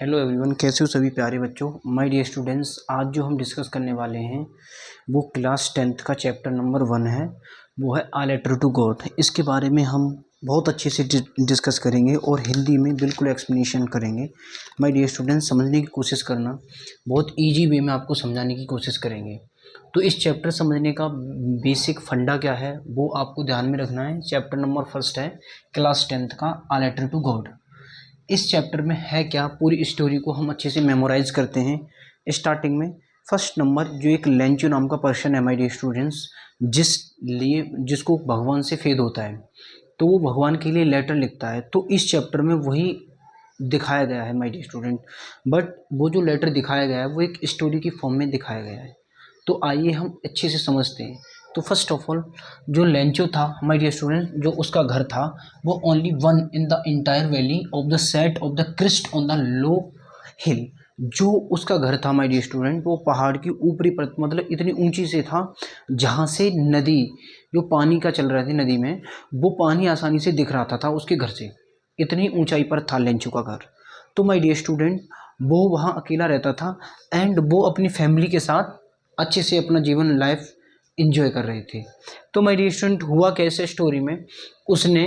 Hello everyone, कैसे हो सभी प्यारे बच्चों। माय डियर स्टूडेंट्स, आज जो हम डिस्कस करने वाले हैं वो क्लास 10th का चैप्टर नंबर 1 है। वो है आ लेटर टू गॉड। इसके बारे में हम बहुत अच्छे से डिस्कस करेंगे और हिंदी में बिल्कुल एक्सप्लेनेशन करेंगे। माय डियर स्टूडेंट्स, समझने की कोशिश करना, बहुत ईजी वे में आपको समझाने की कोशिश करेंगे। तो इस चैप्टर समझने का बेसिक फंडा क्या है वो आपको ध्यान में रखना है। चैप्टर नंबर 1 है क्लास 10th का आ लेटर टू गॉड। इस चैप्टर में है क्या, पूरी स्टोरी को हम अच्छे से मेमोराइज करते हैं। स्टार्टिंग में फर्स्ट नंबर जो एक लेंचो नाम का पर्सन है माय डियर स्टूडेंट्स, जिसको भगवान से फेद होता है, तो वो भगवान के लिए लेटर लिखता है। तो इस चैप्टर में वही दिखाया गया है माय डियर स्टूडेंट। बट वो जो लेटर दिखाया गया है वो एक स्टोरी की फॉर्म में दिखाया गया है। तो आइए हम अच्छे से समझते हैं। तो फर्स्ट ऑफ ऑल, जो लेंचो था माय डियर स्टूडेंट, जो उसका घर था वो only one in the entire valley of the set of the crest on the low hill. जो उसका घर था माय डियर स्टूडेंट, वो पहाड़ की ऊपरी परत, मतलब इतनी ऊंची से था जहाँ से नदी, जो पानी का चल रहा थी नदी में, वो पानी आसानी से दिख रहा था उसके घर से। इतनी ऊंचाई पर था लेंचो का घर। तो माय डियर स्टूडेंट, वो वहाँ अकेला रहता था एंड वो अपनी फैमिली के साथ अच्छे से अपना जीवन लाइफ इंजॉय कर रहे थे। तो माय डियर स्टूडेंट, हुआ कैसे स्टोरी में, उसने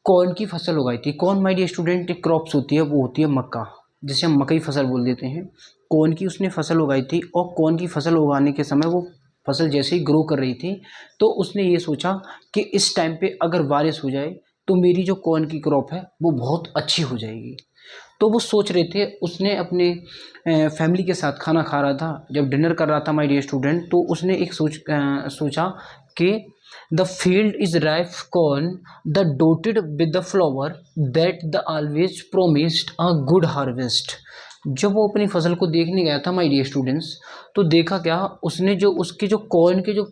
कॉर्न की फसल उगाई थी। कॉर्न माय डियर स्टूडेंट एक क्रॉप्स होती है, वो होती है मक्का, जिसे हम मकई फसल बोल देते हैं। कॉर्न की उसने फसल उगाई थी और कॉर्न की फसल उगाने के समय वो फसल जैसे ही ग्रो कर रही थी तो उसने ये सोचा कि इस टाइम पे अगर बारिश हो जाए तो मेरी जो कॉर्न की क्रॉप है वो बहुत अच्छी हो जाएगी। तो वो सोच रहे थे, उसने अपने फैमिली के साथ खाना खा रहा था, जब डिनर कर रहा था माय डियर स्टूडेंट, तो उसने एक सोचा कि the field is rife corn the डोटेड with the flower that the always promised a good harvest. जब वो अपनी फसल को देखने गया था माय डियर स्टूडेंट्स, तो देखा क्या, उसने जो उसके जो कॉर्न के जो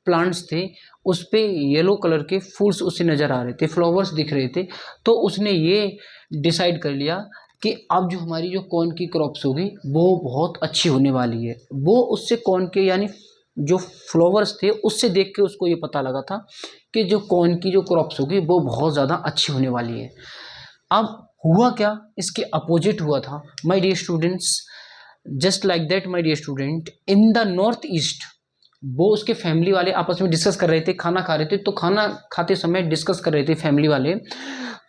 प्लांट्स थे उस पे येलो कलर के फूल्स उसे नज़र आ रहे थे, फ्लावर्स दिख रहे थे। तो उसने ये डिसाइड कर लिया कि अब जो हमारी जो कॉर्न की क्रॉप्स होगी वो बहुत अच्छी होने वाली है। वो उससे कॉर्न के यानी जो फ्लावर्स थे उससे देख के उसको ये पता लगा था कि जो कॉर्न की जो क्रॉप्स होगी वो बहुत ज़्यादा अच्छी होने वाली है। अब हुआ क्या, इसके अपोजिट हुआ था my dear students. Just like that my dear student, in the north east, वो उसके फैमिली वाले आपस में डिस्कस कर रहे थे, खाना खा रहे थे। तो खाना खाते समय डिस्कस कर रहे थे फैमिली वाले।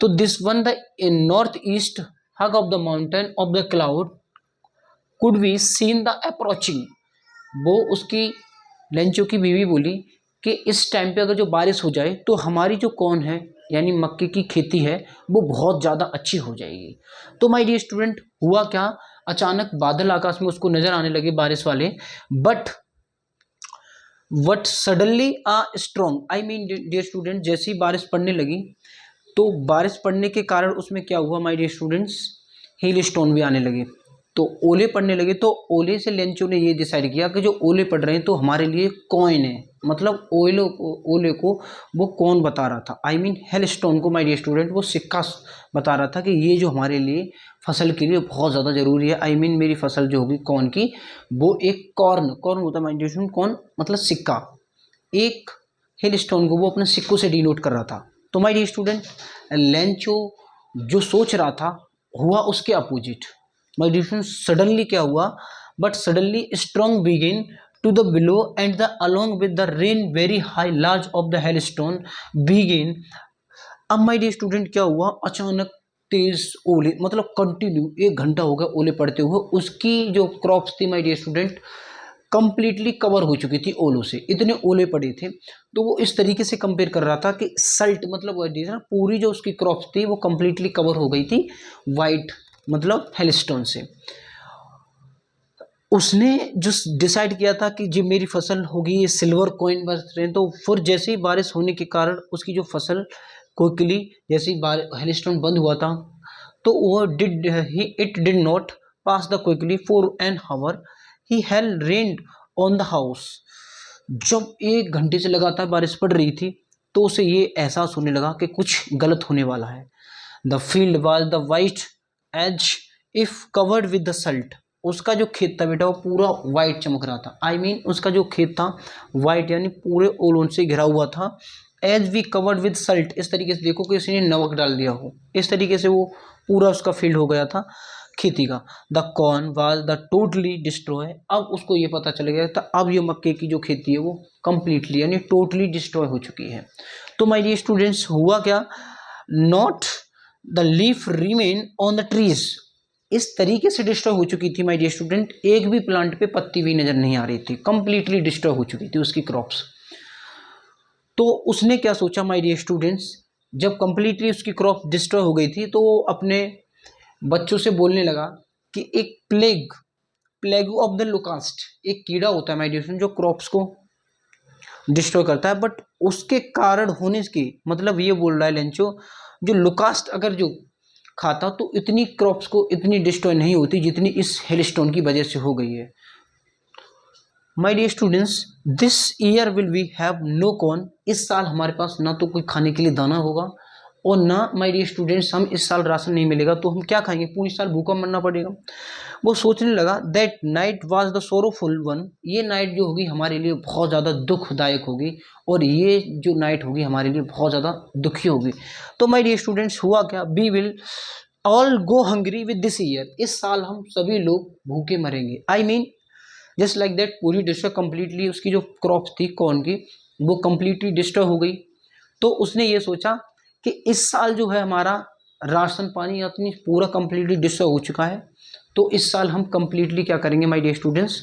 तो this one the in north east hug of the mountain of the cloud could be seen the approaching। वो उसकी लेंचो की बीवी बोली कि इस टाइम पे अगर जो बारिश हो जाए तो हमारी जो कॉर्न है यानी मक्के की खेती है वो बहुत ज़्यादा अच्छी हो जाएगी। तो माय डियर स्टूडेंट, हुआ क्या, अचानक बादल आकाश में उसको नजर आने लगे बारिश वाले। But suddenly a strong, I mean dear student, जैसी बारिश पड़ने लगी तो बारिश पड़ने के कारण उसमें क्या हुआ my dear students, hail stone भी आने लगे। तो ओले पड़ने लगे। तो ओले से लेंचो ने ये डिसाइड किया कि जो ओले पड़ रहे हैं तो हमारे लिए कॉइन है, मतलब ओले को वो कौन बता रहा था, आई मीन हेल स्टोन को माय डियर स्टूडेंट वो सिक्का बता रहा था कि ये जो हमारे लिए फसल के लिए बहुत ज़्यादा ज़रूरी है। आई मीन मेरी फसल जो होगी कॉर्न की, वो एक कॉर्न होता है माय डियर स्टूडेंट, कॉर्न मतलब सिक्का। एक हिल स्टोन को वो अपने सिक्कों से डिनोट कर रहा था। तो माय डियर स्टूडेंट, लेंचो जो सोच रहा था हुआ उसके opposite. My dear student, suddenly क्या हुआ, but suddenly strong begin to the below and the along with the rain very high large of the hail stone begin. अब माय डियर स्टूडेंट क्या हुआ, अचानक तेज ओले, मतलब कंटिन्यू 1 घंटा हो गया ओले पड़ते हुए, उसकी जो क्रॉप्स थी my dear student completely cover हो चुकी थी ओलों से, इतने ओले पड़े थे। तो वो इस तरीके से कंपेयर कर रहा था कि सल्ट मतलब पूरी जो उसकी क्रॉप्स थी वो कंप्लीटली कवर हो गई थी वाइट मतलब हेलस्टोन से। उसने जो डिसाइड किया था कि जो मेरी फसल होगी ये सिल्वर कॉइन बरस रहे हैं, तो फिर जैसे ही बारिश होने के कारण उसकी जो फसल क्विकली, जैसे ही हेलस्टोन बंद हुआ था तो वो it did not pass the quickly for an hour ही hail rained on the house. जब 1 घंटे से लगातार बारिश पड़ रही थी तो उसे ये एहसास होने लगा कि कुछ गलत होने वाला है। The field was the white as if covered with the salt. उसका जो खेत था बेटा वो पूरा वाइट चमक रहा था, आई मीन उसका जो खेत था वाइट यानी पूरे ओलों से घिरा हुआ था। As we covered with salt, इस तरीके से देखो कि इसने नमक डाल दिया हो, इस तरीके से वो पूरा उसका फील्ड हो गया था खेती का। The corn was the totally destroy, अब उसको ये पता चल गया था अब ये मक्के की जो खेती है वो कंप्लीटली यानी टोटली डिस्ट्रॉय हो चुकी है। तो माय डियर स्टूडेंट्स हुआ क्या, not the leaf remain on the trees, इस तरीके से डिस्ट्रॉय हो चुकी थी माय डियर स्टूडेंट, एक भी प्लांट पे पत्ती भी नजर नहीं आ रही थी, कंप्लीटली डिस्ट्रॉय हो चुकी थी उसकी क्रॉप्स। तो उसने क्या सोचा माय डियर स्टूडेंट्स, जब कंप्लीटली उसकी क्रॉप डिस्ट्रॉय हो गई थी तो वो अपने बच्चों से बोलने लगा कि एक प्लेग ऑफ द लोकास्ट, एक कीड़ा होता है माय डियर स्टूडेंट जो क्रॉप्स को डिस्ट्रॉय करता है, बट उसके कारण होने की मतलब ये बोल रहा है लेंचो, जो लोकास्ट अगर जो खाता तो इतनी क्रॉप्स को इतनी डिस्ट्रॉय नहीं होती जितनी इस हेलस्टोन की वजह से हो गई है। My dear students this year will we have no corn, इस साल हमारे पास ना तो कोई खाने के लिए दाना होगा और ना माय डियर स्टूडेंट्स हम इस साल राशन नहीं मिलेगा तो हम क्या खाएंगे, पूरी साल भूखा मरना पड़ेगा। वो सोचने लगा that night was the sorrowful one, ये नाइट जो होगी हमारे लिए बहुत ज़्यादा दुखदायक होगी और ये जो नाइट होगी हमारे लिए बहुत ज़्यादा दुखी होगी। तो माय डियर स्टूडेंट्स हुआ क्या, we will all go hungry with this year, इस साल हम सभी लोग भूखे मरेंगे। I mean just like that पूरी डिस्ट्रॉय कंप्लीटली उसकी जो क्रॉप्स थी कॉर्न की वो कंप्लीटली डिस्ट्रॉय हो गई। तो उसने ये सोचा कि इस साल जो है हमारा राशन पानी अपनी पूरा कंप्लीटली डिस्ट्रॉय हो चुका है, तो इस साल हम कंप्लीटली क्या करेंगे माय डियर स्टूडेंट्स,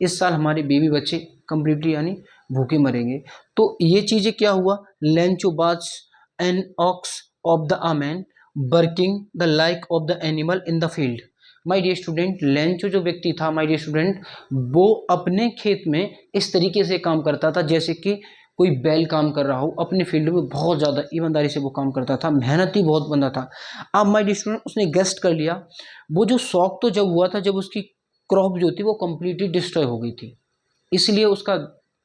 इस साल हमारे बेबी बच्चे कंप्लीटली यानी भूखे मरेंगे। तो ये चीज़ें क्या हुआ, लेंचो बाज an ox of the a man working the like of the animal in the field. My dear student Lencho जो व्यक्ति था माय डियर स्टूडेंट वो अपने खेत में इस तरीके से काम करता था जैसे कि कोई बैल काम कर रहा हो, अपने फील्ड में बहुत ज़्यादा ईमानदारी से वो काम करता था, मेहनती बहुत बंदा था। अब माय डियर स्टूडेंट उसने गेस्ट कर लिया, वो जो शौक तो जब हुआ था जब उसकी क्रॉप जो थी वो कंप्लीटली डिस्ट्रॉय हो गई थी, इसलिए उसका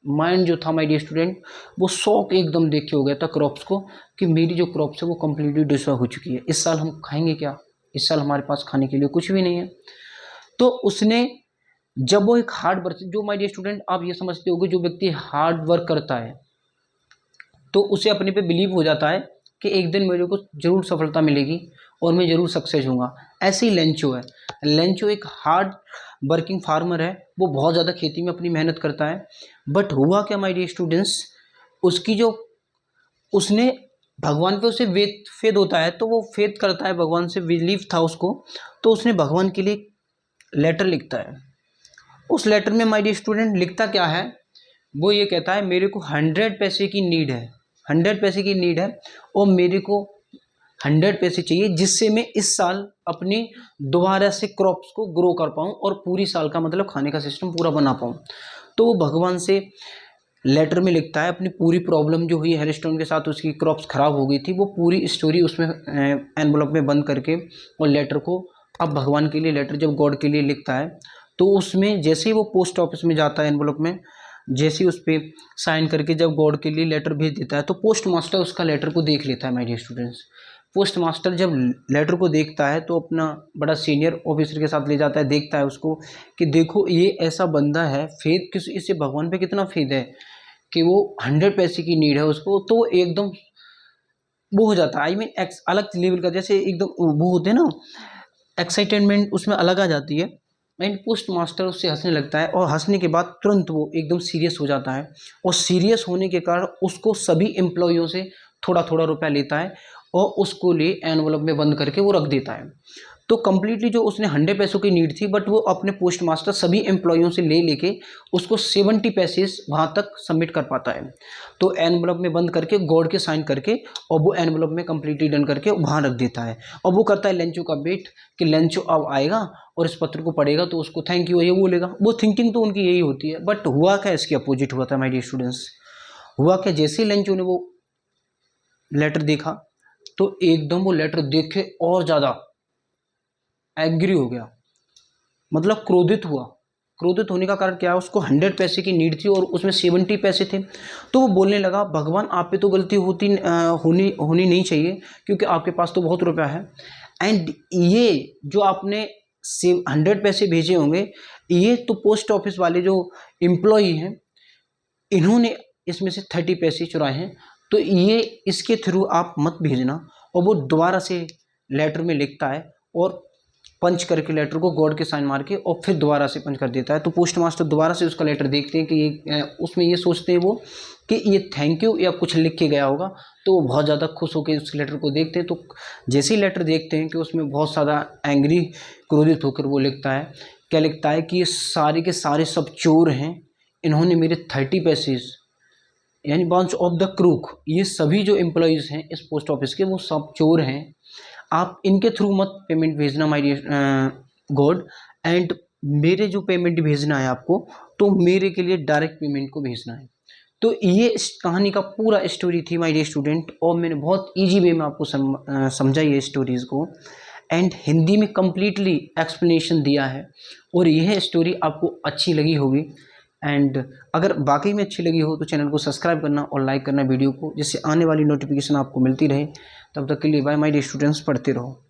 माइंड जो था माय डियर स्टूडेंट वो शौक एकदम देख के हो गया था क्रॉप्स को कि मेरी जो क्रॉप्स है वो कंप्लीटली डिस्ट्रॉय हो चुकी है, इस साल हम खाएंगे क्या, इस साल हमारे पास खाने के लिए कुछ भी नहीं है। तो उसने जब वो एक हार्ड वर्क, जो माय डियर स्टूडेंट आप ये समझते होगे जो व्यक्ति हार्ड वर्क करता है तो उसे अपने पे बिलीव हो जाता है कि एक दिन मेरे को जरूर सफलता मिलेगी और मैं जरूर सक्सेस होऊंगा। ऐसे ही लेंचो है, लेंचो एक हार्ड वर्किंग फार्मर है, वो बहुत ज़्यादा खेती में अपनी मेहनत करता है। बट हुआ क्या माय डियर स्टूडेंट्स, उसकी जो उसने भगवान पे उसे फेथ होता है तो वो फेथ करता है, भगवान से बिलीव था उसको, तो उसने भगवान के लिए लेटर लिखता है। उस लेटर में माय डियर स्टूडेंट लिखता क्या है, वो ये कहता है मेरे को 100 पैसे की नीड है, 100 पैसे की नीड है और मेरे को 100 पैसे चाहिए जिससे मैं इस साल अपनी दोबारा से क्रॉप्स को ग्रो कर पाऊँ और पूरी साल का मतलब खाने का सिस्टम पूरा बना पाऊँ। तो वो भगवान से लेटर में लिखता है अपनी पूरी प्रॉब्लम जो हुई हेलस्टोन के साथ, उसकी क्रॉप्स ख़राब हो गई थी, वो पूरी स्टोरी उसमें एनवलप में बंद करके और लेटर को अब भगवान के लिए लेटर जब गॉड के लिए लिखता है तो उसमें जैसे ही वो पोस्ट ऑफिस में जाता है एनवलप में, जैसे ही उस पर साइन करके जब गॉड के लिए लेटर भेज देता है तो पोस्ट मास्टर उसका लेटर को देख लेता है my dear students. Post master जब लेटर को देखता है तो अपना बड़ा सीनियर ऑफिसर के साथ ले जाता है, देखता है उसको कि देखो ये ऐसा बंदा है, फेथ किस इससे भगवान पे कितना फेथ है कि वो 100 पैसे की नीड है उसको, तो एकदम वो हो जाता है, आई मीन अलग लेवल का, जैसे एकदम वो होते हैं ना एक्साइटमेंट उसमें अलग आ जाती है। एंड पोस्ट मास्टर उससे हंसने लगता है और हंसने के बाद तुरंत वो एकदम सीरियस हो जाता है और सीरियस होने के कारण उसको सभी एम्प्लॉइयों से थोड़ा थोड़ा रुपया लेता है और उसको लिए एनवलप में बंद करके वो रख देता है। तो कम्प्लीटली जो उसने 100 पैसों की नीड थी बट वो अपने पोस्ट मास्टर सभी एम्प्लॉइयों से ले लेके उसको 70 पैसे वहाँ तक सबमिट कर पाता है। तो एनवलप में बंद करके गॉड के साइन करके और वो एनवलप में कम्प्लीटली डन करके वहाँ रख देता है और वो करता है लेंचो का वेट कि लेंचो अब आएगा और इस पत्र को पढ़ेगा तो उसको थैंक यू ये बोलेगा। वो थिंकिंग तो उनकी यही होती है, बट हुआ क्या इसके अपोजिट हुआ था माय डियर स्टूडेंट्स। हुआ क्या, जैसे ही लेंचो ने वो लेटर देखा तो एकदम वो लेटर देख के और ज़्यादा एग्री हो गया, मतलब क्रोधित हुआ। क्रोधित होने का कारण क्या है, उसको 100 पैसे की नीड थी और उसमें 70 पैसे थे। तो वो बोलने लगा भगवान आप पे तो गलती होनी नहीं चाहिए क्योंकि आपके पास तो बहुत रुपया है, एंड ये जो आपने 100 पैसे भेजे होंगे ये तो पोस्ट ऑफिस वाले जो एम्प्लॉई हैं इन्होंने इसमें से 30 पैसे चुराए हैं, तो ये इसके थ्रू आप मत भेजना। और वो दोबारा से लेटर में लिखता है और पंच करके लेटर को गॉड के साइन मार के और फिर दोबारा से पंच कर देता है। तो पोस्ट मास्टर दोबारा से उसका लेटर देखते हैं कि ये उसमें ये सोचते हैं वो कि ये थैंक यू या कुछ लिख के गया होगा, तो वो बहुत ज़्यादा खुश होकर उस लेटर को देखते हैं। तो जैसे ही लेटर देखते हैं कि उसमें बहुत ज़्यादा एंग्री, क्रोधित होकर वो लिखता है, क्या लिखता है कि ये सारे के सारे सब चोर हैं, इन्होंने मेरे 30 पैसेज यानी बंच ऑफ द क्रूक, ये सभी जो एम्प्लॉयज़ हैं इस पोस्ट ऑफिस के वो सब चोर हैं, आप इनके थ्रू मत पेमेंट भेजना माय डियर गॉड, एंड मेरे जो पेमेंट भेजना है आपको, तो मेरे के लिए डायरेक्ट पेमेंट को भेजना है। तो ये इस कहानी का पूरा स्टोरी थी माय डियर स्टूडेंट, और मैंने बहुत इजी वे में आपको समझाई है स्टोरीज़ को, एंड हिंदी में कम्प्लीटली एक्सप्लेनेशन दिया है। और यह स्टोरी आपको अच्छी लगी होगी, एंड अगर वाकई में अच्छी लगी हो तो चैनल को सब्सक्राइब करना और लाइक करना वीडियो को, जिससे आने वाली नोटिफिकेशन आपको मिलती रहे। तब तक के लिए बाय माय डियर स्टूडेंट्स, पढ़ते रहो।